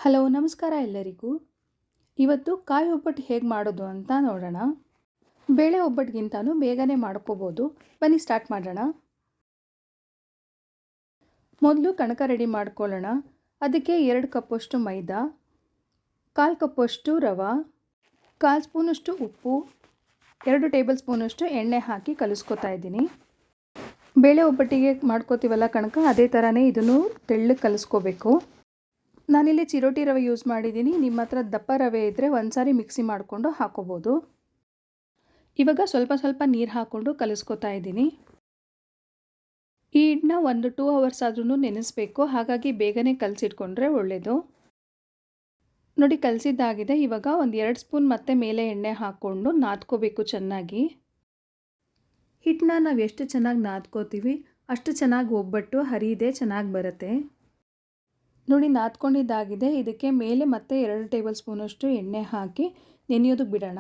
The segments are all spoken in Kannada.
ಹಲೋ ನಮಸ್ಕಾರ ಎಲ್ಲರಿಗೂ. ಇವತ್ತು ಕಾಯಿ ಒಬ್ಬಟ್ಟು ಹೇಗೆ ಮಾಡೋದು ಅಂತ ನೋಡೋಣ. ಬೇಳೆ ಒಬ್ಬಟ್ಟಿಗಿಂತನೂ ಬೇಗನೆ ಮಾಡ್ಕೋಬೋದು. ಬನ್ನಿ ಸ್ಟಾರ್ಟ್ ಮಾಡೋಣ. ಮೊದಲು ಕಣಕ ರೆಡಿ ಮಾಡ್ಕೊಳ್ಳೋಣ. ಅದಕ್ಕೆ 2 ಕಪ್ಪಷ್ಟು ಮೈದಾ, 1/4 ಕಪ್ಪಷ್ಟು ರವೆ, 1/4 ಸ್ಪೂನಷ್ಟು ಉಪ್ಪು, 2 ಟೇಬಲ್ ಸ್ಪೂನಷ್ಟು ಎಣ್ಣೆ ಹಾಕಿ ಕಲಿಸ್ಕೊತಾ ಇದ್ದೀನಿ. ಬೇಳೆ ಒಬ್ಬಟ್ಟಿಗೆ ಮಾಡ್ಕೋತೀವಲ್ಲ ಕಣಕ, ಅದೇ ಥರನೇ ಇದನ್ನು ತೆಳ್ಳಗೆ ಕಲಿಸ್ಕೋಬೇಕು. ನಾನಿಲ್ಲಿ ಚಿರೋಟಿ ರವೆ ಯೂಸ್ ಮಾಡಿದ್ದೀನಿ. ನಿಮ್ಮ ಹತ್ರ ದಪ್ಪ ರವೆ ಇದ್ದರೆ ಒಂದು ಸಾರಿ ಮಿಕ್ಸಿ ಮಾಡಿಕೊಂಡು ಹಾಕೋಬೋದು. ಇವಾಗ ಸ್ವಲ್ಪ ನೀರು ಹಾಕ್ಕೊಂಡು ಕಲಿಸ್ಕೊತಾ ಇದ್ದೀನಿ. ಈ ಹಿಟ್ಟನ್ನ 1-2 ಅವರ್ಸ್ ಆದ್ರೂ ನೆನೆಸಬೇಕು. ಹಾಗಾಗಿ ಬೇಗನೆ ಕಲಸಿಟ್ಕೊಂಡ್ರೆ ಒಳ್ಳೆಯದು. ನೋಡಿ ಕಲಸಿದ್ದಾಗಿದೆ. ಇವಾಗ 1-2 ಸ್ಪೂನ್ ಮತ್ತೆ ಮೇಲೆ ಎಣ್ಣೆ ಹಾಕ್ಕೊಂಡು ನಾದ್ಕೋಬೇಕು ಚೆನ್ನಾಗಿ. ಹಿಟ್ಟನ್ನ ನಾವು ಎಷ್ಟು ಚೆನ್ನಾಗಿ ನಾದ್ಕೋತೀವಿ ಅಷ್ಟು ಚೆನ್ನಾಗಿ ಒಬ್ಬಟ್ಟು ಹರಿಯದೆ ಚೆನ್ನಾಗಿ ಬರುತ್ತೆ. ನೋಡಿ ನಾದ್ಕೊಂಡಿದ್ದಾಗಿದೆ. ಇದಕ್ಕೆ ಮೇಲೆ ಮತ್ತೆ 2 ಟೇಬಲ್ ಸ್ಪೂನಷ್ಟು ಎಣ್ಣೆ ಹಾಕಿ ನೆನೆಯೋದಕ್ಕೆ ಬಿಡೋಣ.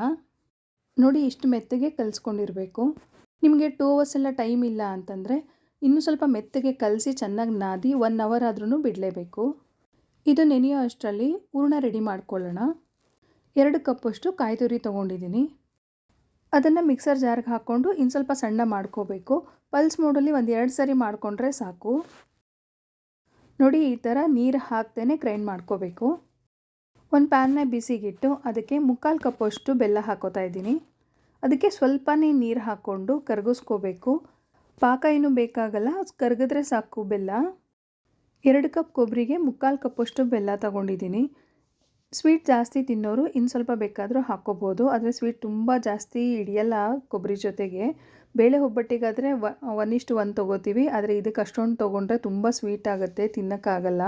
ನೋಡಿ ಇಷ್ಟು ಮೆತ್ತಗೆ ಕಲಿಸ್ಕೊಂಡಿರಬೇಕು. ನಿಮಗೆ 2 ಅವರ್ಸ್ ಎಲ್ಲ ಟೈಮ್ ಇಲ್ಲ ಅಂತಂದರೆ ಇನ್ನೂ ಸ್ವಲ್ಪ ಮೆತ್ತಗೆ ಕಲಸಿ ಚೆನ್ನಾಗಿ ನಾದಿ 1 ಅವರ್ ಆದ್ರೂ ಬಿಡಲೇಬೇಕು. ಇದು ನೆನೆಯೋ ಅಷ್ಟರಲ್ಲಿ ಹೂರಣ ರೆಡಿ ಮಾಡ್ಕೊಳ್ಳೋಣ. 2 ಕಪ್ಪಷ್ಟು ಕಾಯಿ ತುರಿ ತೊಗೊಂಡಿದ್ದೀನಿ. ಅದನ್ನು ಮಿಕ್ಸರ್ ಜಾರ್ಗೆ ಹಾಕ್ಕೊಂಡು ಇನ್ನು ಸ್ವಲ್ಪ ಸಣ್ಣ ಮಾಡ್ಕೋಬೇಕು. ಪಲ್ಸ್ ಮೋಡಲ್ಲಿ 1-2 ಸರಿ ಮಾಡಿಕೊಂಡ್ರೆ ಸಾಕು. ನೋಡಿ ಈ ಥರ ನೀರು ಹಾಕ್ದೇ ಗ್ರೈಂಡ್ ಮಾಡ್ಕೋಬೇಕು. ಒಂದು ಪ್ಯಾನ್ನ ಬಿಸಿಗಿಟ್ಟು ಅದಕ್ಕೆ 3/4 ಕಪ್ಪಷ್ಟು ಬೆಲ್ಲ ಹಾಕೋತಾ ಇದ್ದೀನಿ. ಅದಕ್ಕೆ ಸ್ವಲ್ಪನೇ ನೀರು ಹಾಕ್ಕೊಂಡು ಕರಗಿಸ್ಕೋಬೇಕು. ಪಾಕ ಏನೂ ಬೇಕಾಗಲ್ಲ, ಕರಗಿದ್ರೆ ಸಾಕು ಬೆಲ್ಲ. 2 ಕಪ್ ಕೊಬ್ಬರಿಗೆ 3/4 ಕಪ್ಪಷ್ಟು ಬೆಲ್ಲ ತಗೊಂಡಿದ್ದೀನಿ. ಸ್ವೀಟ್ ಜಾಸ್ತಿ ತಿನ್ನೋರು ಇನ್ನು ಸ್ವಲ್ಪ ಬೇಕಾದರೂ ಹಾಕ್ಕೋಬೋದು. ಆದರೆ ಸ್ವೀಟ್ ತುಂಬ ಜಾಸ್ತಿ ಹಿಡಿಯಲ್ಲ ಕೊಬ್ಬರಿ ಜೊತೆಗೆ. ಬೇಳೆ ಒಬ್ಬಟ್ಟಿಗಾದರೆ 1:1 ತೊಗೋತೀವಿ. ಆದರೆ ಇದಕ್ಕೆ ಅಷ್ಟೊಂದು ತೊಗೊಂಡ್ರೆ ತುಂಬ ಸ್ವೀಟ್ ಆಗುತ್ತೆ, ತಿನ್ನೋಕ್ಕಾಗಲ್ಲ.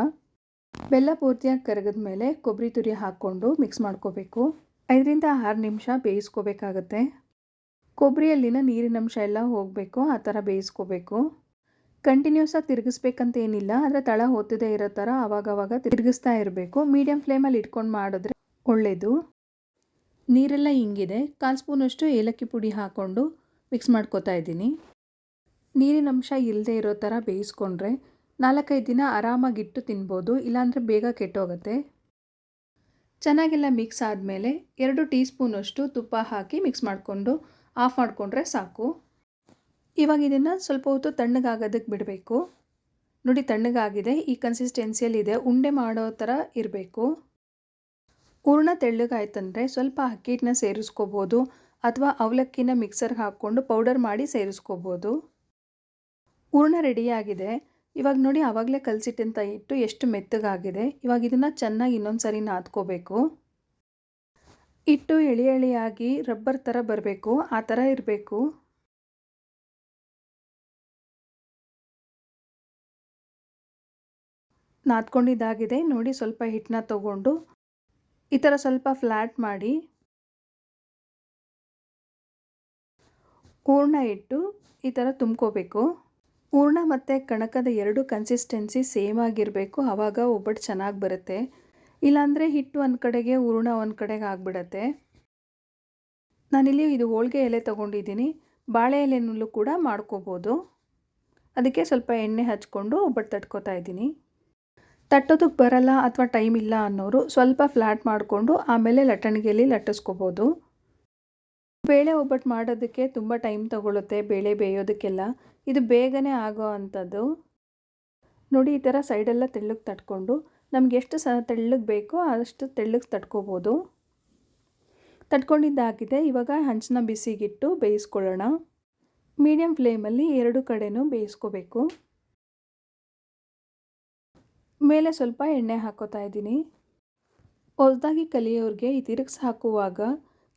ಬೆಲ್ಲ ಪೂರ್ತಿಯಾಗಿ ಕರಗಿದ ಮೇಲೆ ಕೊಬ್ಬರಿ ತುರಿ ಹಾಕ್ಕೊಂಡು ಮಿಕ್ಸ್ ಮಾಡ್ಕೋಬೇಕು. 5-6 ನಿಮಿಷ ಬೇಯಿಸ್ಕೋಬೇಕಾಗತ್ತೆ. ಕೊಬ್ಬರಿಯಲ್ಲಿನ ನೀರಿನಂಶ ಎಲ್ಲ ಹೋಗಬೇಕು, ಆ ಥರ ಬೇಯಿಸ್ಕೋಬೇಕು. ಕಂಟಿನ್ಯೂಸ್ ಆಗಿ ತಿರುಗಿಸ್ಬೇಕಂತ ಏನಿಲ್ಲ, ಆದರೆ ತಳ ಹೊತ್ತದೇ ಇರೋ ಥರ ಆವಾಗವಾಗ ತಿರುಗಿಸ್ತಾ ಇರಬೇಕು. ಮೀಡಿಯಮ್ ಫ್ಲೇಮಲ್ಲಿ ಇಟ್ಕೊಂಡು ಮಾಡಿದ್ರೆ ಒಳ್ಳೆಯದು. ನೀರೆಲ್ಲ ಹಿಂಗಿದೆ. 1/4 ಸ್ಪೂನಷ್ಟು ಏಲಕ್ಕಿ ಪುಡಿ ಹಾಕ್ಕೊಂಡು ಮಿಕ್ಸ್ ಮಾಡ್ಕೋತಾ ಇದ್ದೀನಿ. ನೀರಿನ ಅಂಶ ಇಲ್ಲದೆ ಇರೋ ಥರ ಬೇಯಿಸ್ಕೊಂಡ್ರೆ 4-5 ದಿನ ಆರಾಮಾಗಿಟ್ಟು ತಿನ್ಬೋದು, ಇಲ್ಲಾಂದರೆ ಬೇಗ ಕೆಟ್ಟೋಗುತ್ತೆ. ಚೆನ್ನಾಗೆಲ್ಲ ಮಿಕ್ಸ್ ಆದಮೇಲೆ 2 ಟೀ ಸ್ಪೂನಷ್ಟು ತುಪ್ಪ ಹಾಕಿ ಮಿಕ್ಸ್ ಮಾಡಿಕೊಂಡು ಆಫ್ ಮಾಡಿಕೊಂಡ್ರೆ ಸಾಕು. ಇವಾಗ ಇದನ್ನು ಸ್ವಲ್ಪ ಹೊತ್ತು ತಣ್ಣಗಾಗೋದಕ್ಕೆ ಬಿಡಬೇಕು. ನೋಡಿ ತಣ್ಣಗಾಗಿದೆ, ಈ ಕನ್ಸಿಸ್ಟೆನ್ಸಿಯಲ್ಲಿದೆ. ಉಂಡೆ ಮಾಡೋ ಥರ ಇರಬೇಕು. ಹೂರಣ ತೆಳ್ಳಗಾಯ್ತಂದರೆ ಸ್ವಲ್ಪ ಅಕ್ಕಿ ಹಿಟ್ಟನ್ನ ಸೇರಿಸ್ಕೋಬೋದು ಅಥವಾ ಅವಲಕ್ಕಿನ ಮಿಕ್ಸರ್ಗೆ ಹಾಕ್ಕೊಂಡು ಪೌಡರ್ ಮಾಡಿ ಸೇರಿಸ್ಕೋಬೋದು. ಹೂರಣ ರೆಡಿಯಾಗಿದೆ. ಇವಾಗ ನೋಡಿ ಆವಾಗಲೇ ಕಲಸಿಟ್ಟಂಥ ಹಿಟ್ಟು ಎಷ್ಟು ಮೆತ್ತಗಾಗಿದೆ. ಇವಾಗ ಇದನ್ನು ಚೆನ್ನಾಗಿ ಇನ್ನೊಂದು ಸಾರಿ ನಾದ್ಕೋಬೇಕು. ಹಿಟ್ಟು ಎಳೆಯಾಗಿ ರಬ್ಬರ್ ಥರ ಬರಬೇಕು, ಆ ಥರ ಇರಬೇಕು. ನಾದ್ಕೊಂಡಿದ್ದಾಗಿದೆ. ನೋಡಿ ಸ್ವಲ್ಪ ಹಿಟ್ಟನ್ನ ತಗೊಂಡು ಈ ಥರ ಸ್ವಲ್ಪ ಫ್ಲ್ಯಾಟ್ ಮಾಡಿ ಹೂರಣ ಇಟ್ಟು ಈ ಥರ ತುಂಬ್ಕೋಬೇಕು. ಹೂರಣ ಮತ್ತು ಕಣಕದ 2 ಕನ್ಸಿಸ್ಟೆನ್ಸಿ ಸೇಮ್ ಆಗಿರಬೇಕು, ಆವಾಗ ಒಬ್ಬಟ್ಟು ಚೆನ್ನಾಗಿ ಬರುತ್ತೆ. ಇಲ್ಲಾಂದರೆ ಹಿಟ್ಟು ಒಂದು ಕಡೆಗೆ ಹೂರಣ ಒಂದು ಕಡೆಗೆ ಆಗಿಬಿಡತ್ತೆ. ನಾನಿಲ್ಲಿ ಇದು ಹೋಳಿಗೆ ಎಲೆ ತೊಗೊಂಡಿದ್ದೀನಿ. ಬಾಳೆ ಎಲೆನಲ್ಲೂ ಕೂಡ ಮಾಡ್ಕೋಬೋದು. ಅದಕ್ಕೆ ಸ್ವಲ್ಪ ಎಣ್ಣೆ ಹಚ್ಕೊಂಡು ಒಬ್ಬಟ್ಟು ತಟ್ಕೋತಾ ಇದ್ದೀನಿ. ತಟ್ಟೋದಕ್ಕೆ ಬರಲ್ಲ ಅಥವಾ ಟೈಮ್ ಇಲ್ಲ ಅನ್ನೋರು ಸ್ವಲ್ಪ ಫ್ಲ್ಯಾಟ್ ಮಾಡಿಕೊಂಡು ಆಮೇಲೆ ಲಟ್ಟಣಿಗೆಯಲ್ಲಿ ಲಟ್ಟಿಸ್ಕೋಬೋದು. ಬೇಳೆ ಒಬ್ಬಟ್ಟು ಮಾಡೋದಕ್ಕೆ ತುಂಬ ಟೈಮ್ ತಗೊಳ್ಳುತ್ತೆ, ಬೇಳೆ ಬೇಯೋದಕ್ಕೆಲ್ಲ. ಇದು ಬೇಗನೆ ಆಗೋ ಅಂಥದ್ದು. ನೋಡಿ ಈ ಥರ ಸೈಡೆಲ್ಲ ತೆಳ್ಳಗೆ ತಟ್ಕೊಂಡು ನಮ್ಗೆ ಎಷ್ಟು ತೆಳ್ಳಗೆ ಬೇಕೋ ಅಷ್ಟು ತೆಳ್ಳಗೆ ತಟ್ಕೋಬೋದು. ತಟ್ಕೊಂಡಿದ್ದಾಗಿದೆ. ಇವಾಗ ಹಂಚನ್ನ ಬಿಸಿಗಿಟ್ಟು ಬೇಯಿಸ್ಕೊಳ್ಳೋಣ. ಮೀಡಿಯಮ್ ಫ್ಲೇಮಲ್ಲಿ 2 ಕಡೆನೂ ಬೇಯಿಸ್ಕೋಬೇಕು. ಮೇಲೆ ಸ್ವಲ್ಪ ಎಣ್ಣೆ ಹಾಕೋತಾ ಇದ್ದೀನಿ. ಹೊಸದಾಗಿ ಕಲಿಯೋರಿಗೆ ಈ ತಿರುಗಿಸಿ ಹಾಕುವಾಗ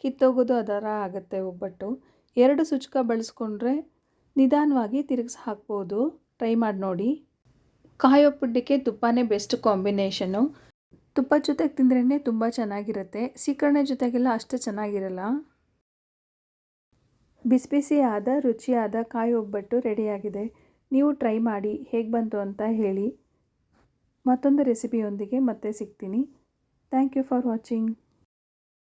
ಕಿತ್ತೋಗೋದು ಅದರ ಆಗುತ್ತೆ ಒಬ್ಬಟ್ಟು. 2 ಸುಚ್ಕ ಬಳಸ್ಕೊಂಡ್ರೆ ನಿಧಾನವಾಗಿ ತಿರುಗಿಸಿ ಹಾಕ್ಬೋದು. ಟ್ರೈ ಮಾಡಿ ನೋಡಿ. ಕಾಯಿ ಒಬ್ಬಟ್ಟಿಗೆ ತುಪ್ಪನೇ ಬೆಸ್ಟ್ ಕಾಂಬಿನೇಷನು. ತುಪ್ಪದ ಜೊತೆಗೆ ತಿಂದ್ರೇ ತುಂಬ ಚೆನ್ನಾಗಿರುತ್ತೆ. ಸೀಕರಣೆ ಜೊತೆಗೆಲ್ಲ ಅಷ್ಟು ಚೆನ್ನಾಗಿರಲ್ಲ. ಬಿಸಿ ಬಿಸಿ ಆದ ರುಚಿಯಾದ ಕಾಯಿ ಒಬ್ಬಟ್ಟು ರೆಡಿಯಾಗಿದೆ. ನೀವು ಟ್ರೈ ಮಾಡಿ ಹೇಗೆ ಬಂತು ಅಂತ ಹೇಳಿ. ಮತ್ತೊಂದು ರೆಸಿಪಿಯೊಂದಿಗೆ ಮತ್ತೆ ಸಿಗ್ತೀನಿ. Thank you for watching.